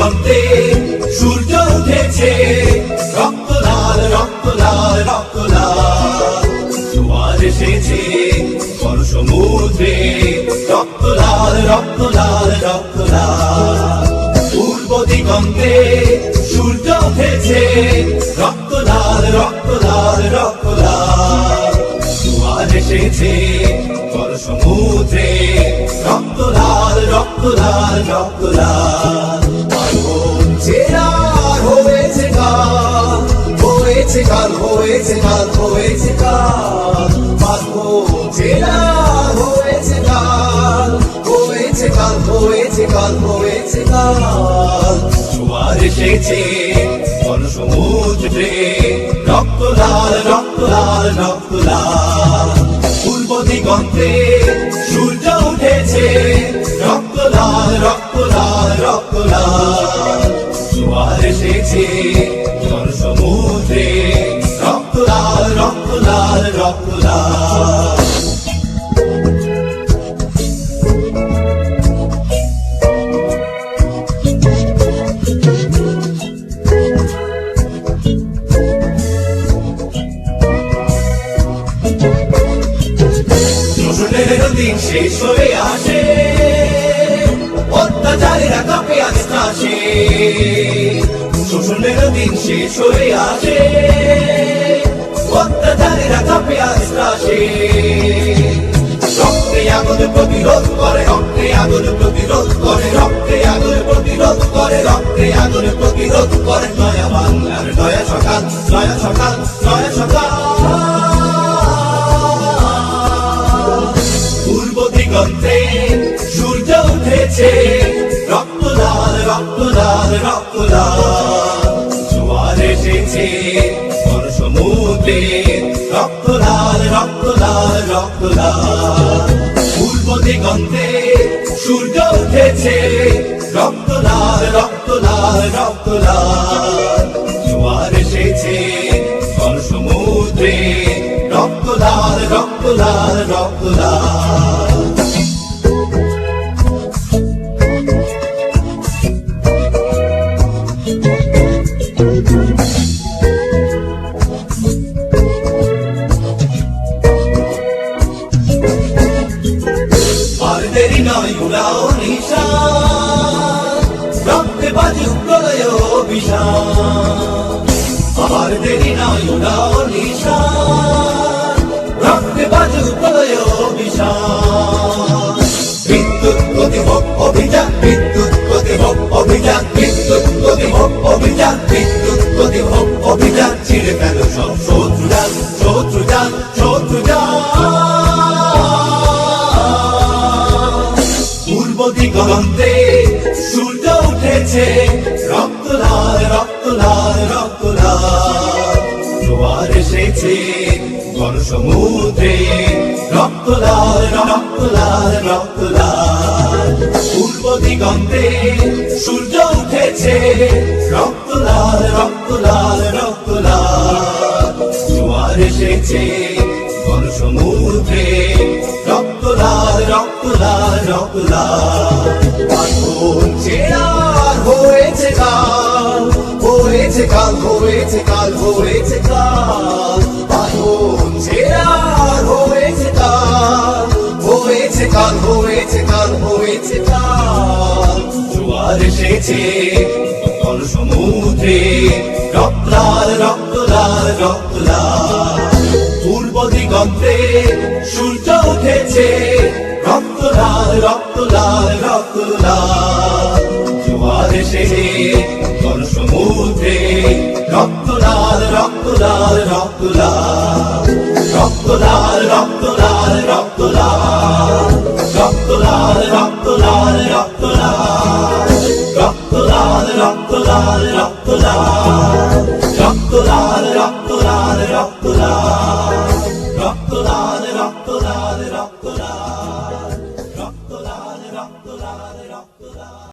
দিগন্তে সূর্য উঠেছে, রক্ত লাল রক্ত লাল রক্ত লাল। জোয়ার এসেছে বড় সমুদ্রে, রক্ত লাল রক্ত লাল রক্ত লাল। পূর্ব দিগন্তে সূর্য উঠেছে, রক্ত লাল রক্ত লাল রক্ত লাল। জোয়ার এসেছে বড় সমুদ্রে, রক্ত লাল রক্ত লাল রক্ত লাল। পার্বণ চেরার হয়েছে কাল, হয়েছে কাল হয়েছে কাল হয়েছে কাল। পার্বণ চেরার হয়েছে কাল, হয়েছে কাল হয়েছে কাল হয়েছে কাল। জোয়ার এসেছে বড় সমুদ্রে, রক্ত লাল রক্ত লাল রক্ত লাল। পূর্ব দিগন্তে সূর্য উঠেছে, রক্ত লাল রক্ত লাল রক্ত লাল। জোয়ার এসেছে বড় সমুদ্রে, রক্ত লাল রক্ত লাল রক্ত লাল। দিন শেষ হয়ে আসে, অত্যাচারীরা কাঁপে আস্তে আসে। শোষণের দিন শেষ হয়ে আসে, অত্যাচারীরা কাঁপে আস্তে আসে। রক্তে আগুন প্রতিরোধ করে, রক্তে আগুন প্রতিরোধ করে, রক্তে আগুন প্রতিরোধ করে, রক্তে আগুন প্রতিরোধ করে। নয়া বাংলার নয়া সকাল, নয়া সকাল নয়া সকাল। পূর্ব দিগন্তে সূর্য উঠেছে, রক্ত লাল রক্ত লাল রক্ত লাল। জোয়ার এসেছে বড় সমুদ্রে, রক্ত লাল রক্ত লাল রক্ত লাল। পূর্ব দিগন্তে সূর্য উঠেছে, রক্ত লাল রক্ত লাল রক্ত লাল। জোয়ার এসেছে বড় সমুদ্রে, রক্ত লাল রক্ত লাল রক্ত লাল। আর দেরি নয় উড়াও নিশান, রক্তে বাজুক প্রলয় অভিযান। আর দেরি নয় উড়াও নিশান, রক্তে বাজুক প্রলয় অভিযান। বিদ্যুৎ প্রতিভোগ অভিযান, বিদ্যুৎ প্রতিভোগ অভিযান, বিদ্যুৎ প্রতিভোগ অভিযান, বিদ্যুৎ প্রতিভোগ অভিযান। ছিঁড়ে ফেল সব শত্রুজাল, শত্রুজাল শত্রুজাল। পূর্ব দিগন্তে সূর্য উঠেছে, রক্ত লাল রক্ত লাল রক্ত লাল। জোয়ার এসেছে বড় সমুদ্রে, রক্ত লাল রক্ত লাল রক্ত লাল। পূর্ব দিগন্তে সূর্য উঠেছে, রক্ত লাল রক্ত লাল রক্ত লাল। জোয়ার এসেছে বড় সমুদ্রে, রক্ত লাল রক্ত লাল রক্ত লাল। পার্বণ চেরার হয়েছে কাল, হয়েছে কাল হয়েছে কাল হয়েছে কাল। পার্বণ চেরার হয়েছে কাল, হয়েছে কাল হয়েছে কাল হয়েছে কাল। জোয়ার এসেছে বড় সমুদ্রে, রক্ত লাল রক্ত লাল রক্ত লাল। পূর্ব দিগন্তে সূর্য উঠেছে, রক্ত লাল রক্ত লাল রক্ত লাল। জোয়ার এসেছে বড় সমুদ্রে, রক্ত লাল রক্ত লাল রক্ত লাল। রক্ত লাল রক্ত লাল রক্ত লাল, রক্ত লাল রক্ত লাল রক্ত লাল। রক্ত লাল রক্ত লাল রক্ত লাল, রক্ত লাল রক্ত লাল রক্ত লাল। রক্ত লাল রক্ত লাল রক্ত লাল, রক্ত লাল রক্ত লাল রক্ত লাল।